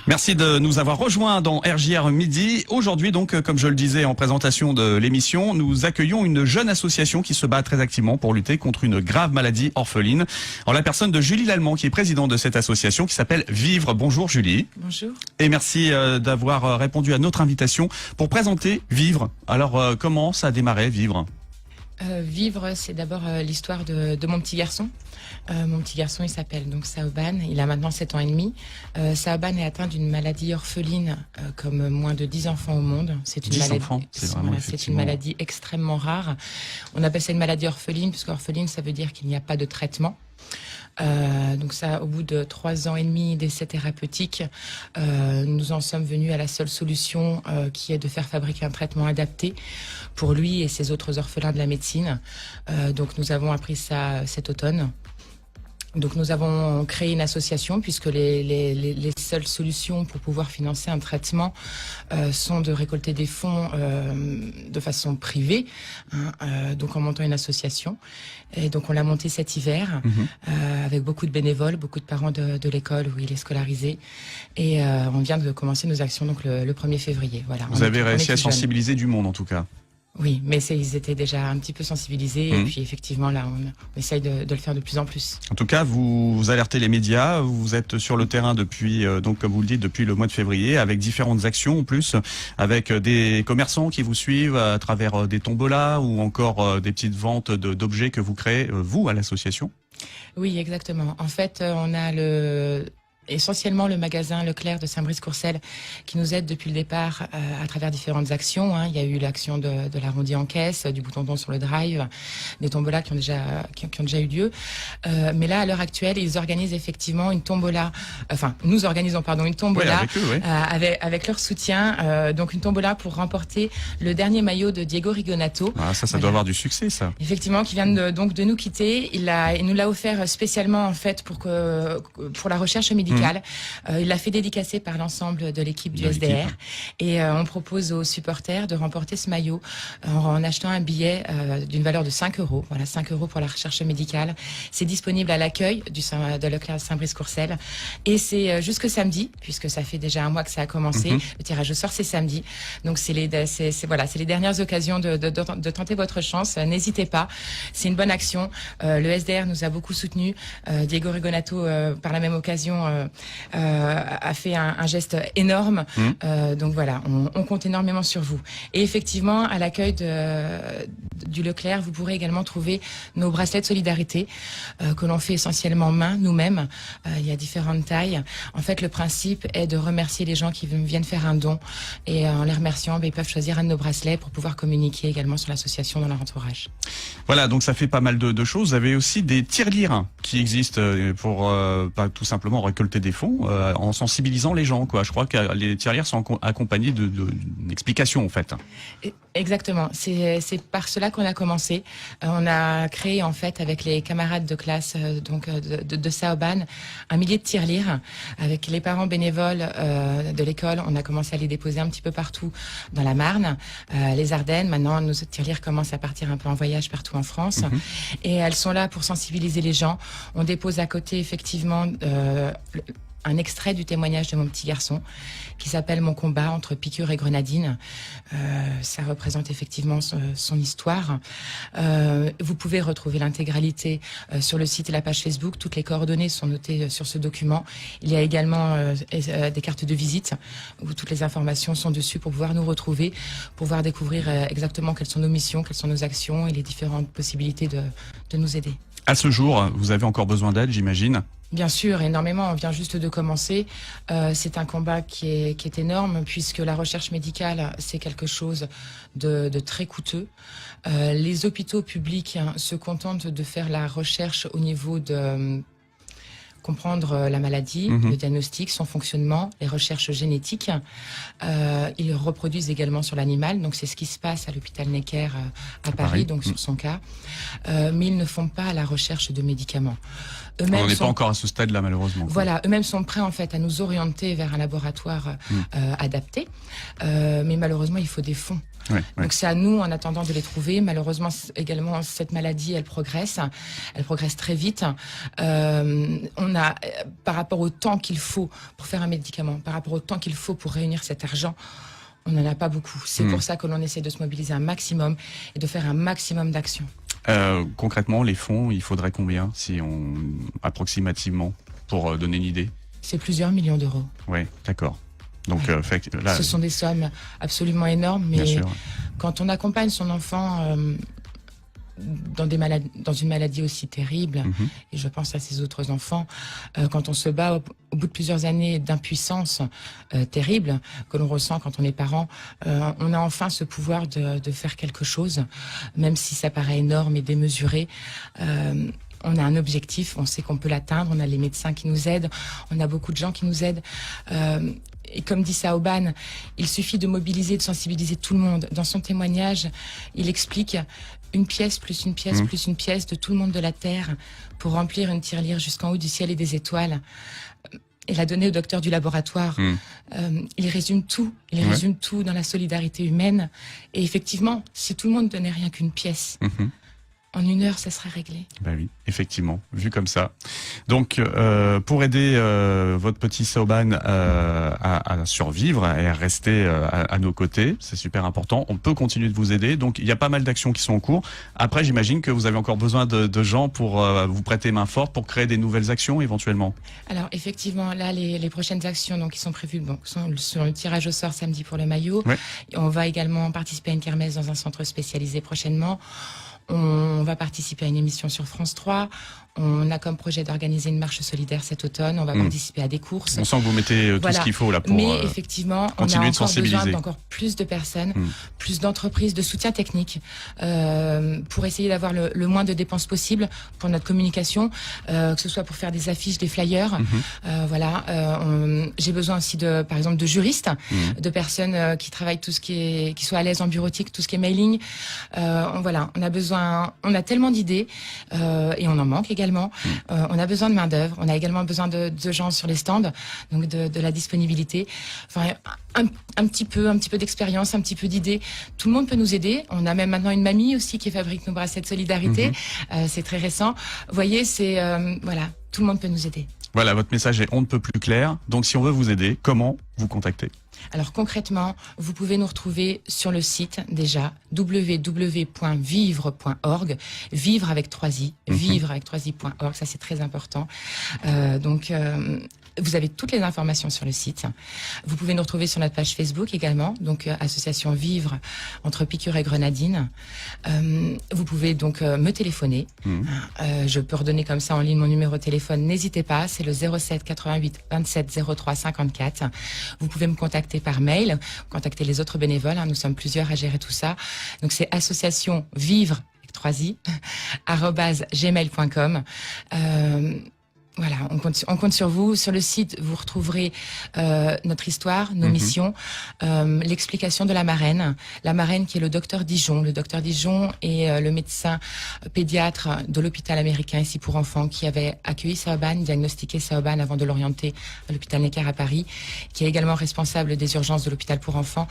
Merci de nous avoir rejoints dans RJR Midi. Aujourd'hui, donc, comme je le disais en présentation de l'émission, nous accueillons une jeune association qui se bat très activement pour lutter contre une grave maladie orpheline. En la personne de Julie Lallemand, qui est présidente de cette association qui s'appelle Vivre. Bonjour Julie. Bonjour. Et merci d'avoir répondu à notre invitation pour présenter Vivre. Alors, comment ça a démarré, Vivre ? Vivre, c'est d'abord l'histoire de mon petit garçon. Mon petit garçon, il s'appelle donc Saoban. Il a maintenant 7 ans et demi. Saoban est atteint d'une maladie orpheline, comme moins de 10 enfants au monde. C'est une maladie, c'est une maladie extrêmement rare. On appelle ça une maladie orpheline, puisque orpheline, ça veut dire qu'il n'y a pas de traitement. Donc ça, au bout de 3 ans et demi d'essais thérapeutiques, nous en sommes venus à la seule solution qui est de faire fabriquer un traitement adapté pour lui et ses autres orphelins de la médecine. Donc nous avons appris ça cet automne. Donc nous avons créé une association puisque les seules solutions pour pouvoir financer un traitement sont de récolter des fonds de façon privée, donc en montant une association. Et donc on l'a monté cet hiver avec beaucoup de bénévoles, beaucoup de parents de l'école où il est scolarisé. Et on vient de commencer nos actions donc le 1er février. Voilà. Vous avez réussi à sensibiliser du monde en tout cas. Oui, mais ils étaient déjà un petit peu sensibilisés et puis effectivement là on essaye de le faire de plus en plus. En tout cas, vous alertez les médias, vous êtes sur le terrain depuis, donc comme vous le dites, depuis le mois de février, avec différentes actions en plus, avec des commerçants qui vous suivent à travers des tombolas ou encore des petites ventes d'objets que vous créez, vous, à l'association. Oui, exactement. En fait, on a essentiellement le magasin Leclerc de Saint-Brice-Courcelles qui nous aide depuis le départ à travers différentes actions. Il y a eu l'action de l'arrondi en caisse, du bouton don sur le drive, des tombolas qui ont déjà eu lieu. Mais là, à l'heure actuelle, ils organisent effectivement une tombola. Enfin, nous organisons une tombola avec leur soutien. Donc une tombola pour remporter le dernier maillot de Diego Rigonato. Ah, ça doit avoir du succès, ça. Effectivement, qui vient de nous quitter. Il nous l'a offert spécialement en fait pour la recherche médicale. Il l'a fait dédicacer par l'ensemble de l'équipe du SDR et on propose aux supporters de remporter ce maillot en achetant un billet d'une valeur de 5 €. Voilà, 5 € pour la recherche médicale. C'est disponible à l'accueil de Leclerc de Saint-Brice-Courcelles et c'est jusque samedi, puisque ça fait déjà un mois que ça a commencé. Le tirage au sort, c'est samedi. Donc c'est les dernières occasions de tenter votre chance. N'hésitez pas. C'est une bonne action. Le SDR nous a beaucoup soutenus. Diego Rigonato, par la même occasion, a fait un geste énorme. Donc voilà, on compte énormément sur vous. Et effectivement, à l'accueil du Leclerc, vous pourrez également trouver nos bracelets de solidarité que l'on fait essentiellement main, nous-mêmes. Il y a différentes tailles. En fait, le principe est de remercier les gens qui viennent faire un don. Et en les remerciant, ils peuvent choisir un de nos bracelets pour pouvoir communiquer également sur l'association dans leur entourage. Voilà, donc ça fait pas mal de choses. Vous avez aussi des tirelires qui existent pour tout simplement récolter des fonds en sensibilisant les gens, quoi. Je crois que les tirelires sont accompagnés d'une explication en fait. Exactement, c'est par cela qu'on a commencé. On a créé en fait avec les camarades de classe de Saoban un millier de tirelires avec les parents bénévoles de l'école. On a commencé à les déposer un petit peu partout dans la Marne, les Ardennes. Maintenant, nos tirelires commencent à partir un peu en voyage partout en France et elles sont là pour sensibiliser les gens. On dépose à côté effectivement un extrait du témoignage de mon petit garçon qui s'appelle Mon combat entre piqûre et grenadine. Ça représente effectivement son histoire. Vous pouvez retrouver l'intégralité sur le site et la page Facebook. Toutes les coordonnées sont notées sur ce document. Il y a également des cartes de visite où toutes les informations sont dessus pour pouvoir nous retrouver, pour pouvoir découvrir exactement quelles sont nos missions, quelles sont nos actions et les différentes possibilités de nous aider. À ce jour, vous avez encore besoin d'aide, j'imagine ? Bien sûr, énormément. On vient juste de commencer. C'est un combat qui est énorme puisque la recherche médicale, c'est quelque chose de très coûteux. Les hôpitaux publics se contentent de faire la recherche au niveau de comprendre la maladie, le diagnostic, son fonctionnement, les recherches génétiques. Ils reproduisent également sur l'animal, donc c'est ce qui se passe à l'hôpital Necker à Paris, donc sur son cas. Mais ils ne font pas la recherche de médicaments. On n'est pas encore à ce stade-là, malheureusement. Voilà, eux-mêmes sont prêts en fait à nous orienter vers un laboratoire adapté, mais malheureusement il faut des fonds. Ouais, Donc c'est à nous, en attendant, de les trouver. Malheureusement, également, cette maladie, elle progresse très vite. On a, par rapport au temps qu'il faut pour faire un médicament, par rapport au temps qu'il faut pour réunir cet argent, on n'en a pas beaucoup. C'est pour ça que l'on essaie de se mobiliser un maximum et de faire un maximum d'actions. Concrètement, les fonds, il faudrait combien, approximativement, pour donner une idée? C'est plusieurs millions d'euros. Oui, d'accord. Donc, là, ce sont des sommes absolument énormes, mais quand on accompagne son enfant dans une maladie aussi terrible, et je pense à ces autres enfants, quand on se bat au bout de plusieurs années d'impuissance terrible que l'on ressent quand on est parent, on a enfin ce pouvoir de faire quelque chose, même si ça paraît énorme et démesuré. On a un objectif, on sait qu'on peut l'atteindre, on a les médecins qui nous aident, on a beaucoup de gens qui nous aident. Et comme dit Saoban, il suffit de mobiliser, de sensibiliser tout le monde. Dans son témoignage, il explique une pièce plus une pièce plus une pièce de tout le monde de la Terre pour remplir une tirelire jusqu'en haut du ciel et des étoiles. Et la donnée au docteur du laboratoire. Il résume tout. Il résume tout dans la solidarité humaine. Et effectivement, si tout le monde donnait rien qu'une pièce, en 1 heure, ça serait réglé. Ben oui, effectivement, vu comme ça. Donc, pour aider votre petit Saoban à survivre et à rester à nos côtés, c'est super important. On peut continuer de vous aider. Donc, il y a pas mal d'actions qui sont en cours. Après, j'imagine que vous avez encore besoin de gens pour vous prêter main forte pour créer des nouvelles actions éventuellement. Alors, effectivement, là, les prochaines actions qui sont prévues sont sur le tirage au sort samedi pour le maillot. On va également participer à une kermesse dans un centre spécialisé prochainement. On va participer à une émission sur France 3. On a comme projet d'organiser une marche solidaire cet automne. On va participer à des courses. On sent que vous mettez tout ce qu'il faut là pour Mais effectivement, continuer on a de sensibiliser. besoin d'encore plus de personnes, plus d'entreprises, de soutien technique pour essayer d'avoir le moins de dépenses possible pour notre communication, que ce soit pour faire des affiches, des flyers. J'ai besoin aussi par exemple, de juristes, de personnes qui travaillent qui soient à l'aise en bureautique, tout ce qui est mailing. On a besoin, on a tellement d'idées et on en manque également. On a besoin de main d'œuvre. On a également besoin de gens sur les stands, donc de la disponibilité. Enfin, un petit peu d'expérience, un petit peu d'idées. Tout le monde peut nous aider. On a même maintenant une mamie aussi qui fabrique nos bracelets de solidarité. C'est très récent. Vous voyez, tout le monde peut nous aider. Voilà, votre message est on ne peut plus clair. Donc, si on veut vous aider, comment vous contacter? Alors concrètement, vous pouvez nous retrouver sur le site déjà www.vivre.org, vivre avec 3i, vivre avec 3i.org, ça c'est très important. Vous avez toutes les informations sur le site. Vous pouvez nous retrouver sur notre page Facebook également, donc association Vivre entre Piqûre et Grenadine. Vous pouvez donc me téléphoner. Je peux redonner comme ça en ligne mon numéro de téléphone. N'hésitez pas, c'est le 07 88 27 03 54. Vous pouvez me contacter par mail, contacter les autres bénévoles. Nous sommes plusieurs à gérer tout ça. Donc c'est association Vivre avec 3i @gmail.com. Voilà, on compte sur vous. Sur le site, vous retrouverez notre histoire, nos missions, l'explication de la marraine. La marraine qui est le docteur Dijon. Le docteur Dijon est le médecin pédiatre de l'hôpital américain ici pour enfants qui avait accueilli Saoban, diagnostiqué Saoban avant de l'orienter à l'hôpital Necker à Paris, qui est également responsable des urgences de l'hôpital pour enfants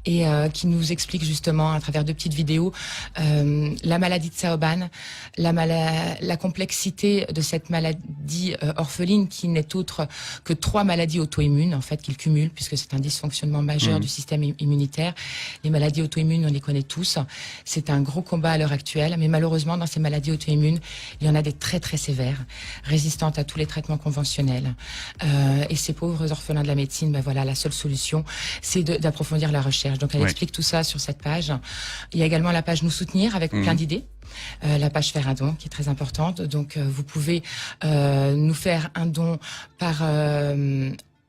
et qui nous explique justement à travers 2 petites vidéos la maladie de Saoban, la complexité de cette maladie orpheline qui n'est autre que 3 maladies auto-immunes en fait qu'il cumule puisque c'est un dysfonctionnement majeur du système immunitaire. Les maladies auto-immunes, on les connaît tous. C'est un gros combat à l'heure actuelle, mais malheureusement dans ces maladies auto-immunes, il y en a des très très sévères, résistantes à tous les traitements conventionnels. Et ces pauvres orphelins de la médecine, la seule solution, c'est d'approfondir la recherche. Donc elle explique tout ça sur cette page. Il y a également la page Nous soutenir avec plein d'idées. La page Faire un don qui est très importante. Donc vous pouvez nous faire un don par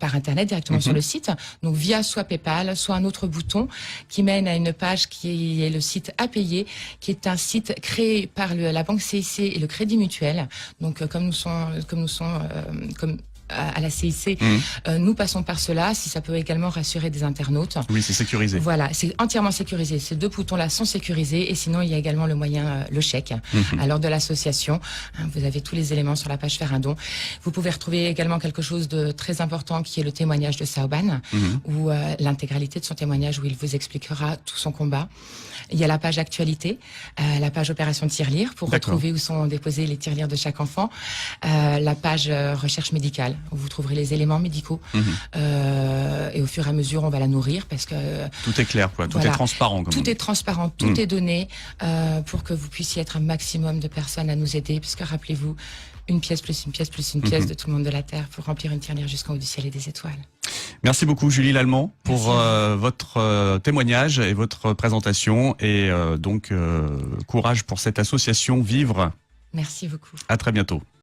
internet directement sur le site, donc via soit PayPal, soit un autre bouton qui mène à une page qui est le site à payer, qui est un site créé par la banque CIC et le Crédit Mutuel. Donc comme à la CIC, nous passons par cela, si ça peut également rassurer des internautes. Oui, c'est sécurisé. Voilà, c'est entièrement sécurisé. Ces 2 boutons-là sont sécurisés, et sinon il y a également le moyen, le chèque. Alors de l'association, vous avez tous les éléments sur la page Faire un don. Vous pouvez retrouver également quelque chose de très important qui est le témoignage de Saoban, où l'intégralité de son témoignage, où il vous expliquera tout son combat. Il y a la page actualité, la page opération tirelire pour retrouver où sont déposés les tirelires de chaque enfant, la page recherche médicale où vous trouverez les éléments médicaux, et au fur et à mesure on va la nourrir parce que tout est clair, quoi. Tout est transparent. Tout est transparent, tout est donné pour que vous puissiez être un maximum de personnes à nous aider, puisque rappelez-vous, une pièce plus une pièce plus une pièce de tout le monde de la Terre pour remplir une tirelire jusqu'en haut du ciel et des étoiles. Merci beaucoup Julie Lallemand pour votre témoignage et votre présentation, et donc courage pour cette association Vivre. Merci beaucoup. À très bientôt.